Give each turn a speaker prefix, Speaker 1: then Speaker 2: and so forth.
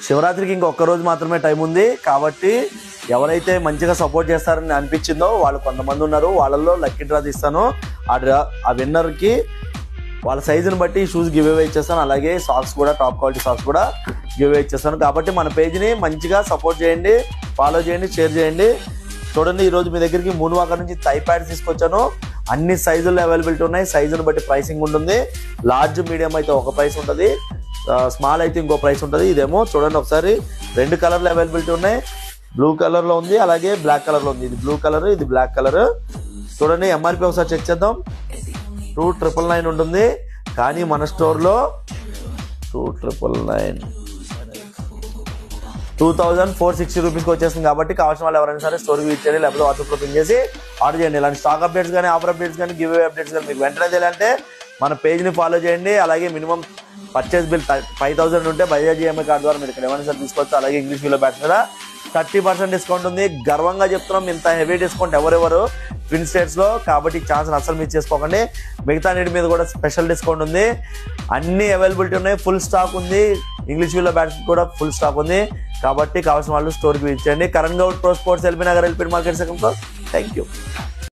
Speaker 1: శివరాత్రికి ఇంకొక రోజు మాత్రమే టైం ఉంది కాబట్టి ఎవరైతే మంచిగా సపోర్ట్ చేస్తారని అనిపించిందో వాళ్ళు కొంతమంది ఉన్నారు, వాళ్ళల్లో లక్కీ డ్రా తీస్తాను. ఆ విన్నర్కి వాళ్ళ సైజుని బట్టి షూస్ గివ్ అవే ఇచ్చేస్తాను, అలాగే సాక్స్ కూడా టాప్ క్వాలిటీ సాక్స్ కూడా గివ్ అవే ఇచ్చేస్తాను. కాబట్టి మన పేజ్ని మంచిగా సపోర్ట్ చేయండి, ఫాలో చేయండి, షేర్ చేయండి. చూడండి, ఈరోజు మీ దగ్గరికి మూన్వాకర్ నుంచి థై ప్యాడ్స్ తీసుకొచ్చాను. అన్ని సైజుల్లో అవైలబిలిటీ ఉన్నాయి, సైజుని బట్టి ప్రైసింగ్ ఉంటుంది. లార్జ్ మీడియం అయితే ఒక ప్రైస్ ఉంటుంది, స్మాల్ అయితే ఇంకో ప్రైస్ ఉంటుంది. ఇదేమో చూడండి ఒకసారి 2 కలర్లు అవైలబిలిటీ ఉన్నాయి. బ్లూ కలర్లో ఉంది, అలాగే బ్లాక్ కలర్లో ఉంది. ఇది బ్లూ కలర్, ఇది బ్లాక్ కలర్. చూడండి ఎంఆర్పి ఒకసారి చెక్ చేద్దాం. 2999 ఉంటుంది, కానీ మన స్టోర్లో 2460 రూపీస్కి వచ్చేస్తుంది. కాబట్టి కావాల్సిన వాళ్ళు ఎవరైనా సరే స్టోర్కి విజిట్ చేయండి, లేకపోతే వాట్సాప్లో పింగ్ చేసి ఆర్డర్ చేయండి. ఇలాంటి స్టాక్ అప్డేట్స్ కానీ, ఆఫర్ అప్డేట్స్ కానీ, గివ్ అవే అప్డేట్స్ కానీ మీకు వెంటనే తెలియాలంటే మన పేజ్ని ఫాలో చేయండి. అలాగే మినిమం పర్చేస్ బిల్ 5000 ఉంటే బజాజ్ ఈఎంఐ కార్డు ద్వారా మీరు ఇక్కడ ఏమైనా సరే తీసుకోవచ్చు. అలాగే ఇంగ్లీష్ మీలో బ్యాట్స్ మీద 30% డిస్కౌంట్ ఉంది. గర్వంగా చెప్తున్నాం, ఇంత హెవీ డిస్కౌంట్ ఎవరెవరు ట్విన్ స్టేట్స్లో. కాబట్టి ఛాన్స్ అసలు మిస్ చేసుకోకండి. మిగతా నీటి మీద కూడా స్పెషల్ డిస్కౌంట్ ఉంది. అన్ని అవైలబిలిటీ ఉన్నాయి, ఫుల్ స్టాక్ ఉంది. ఇంగ్లీష్ మీలో బ్యాట్స్ కూడా ఫుల్ స్టాక్ ఉంది. కాబట్టి కావాల్సిన వాళ్ళు స్టోర్కి విజిట్ చేయండి. Karan Goud pro sports, LB Nagar, LP market second floor. Thank you.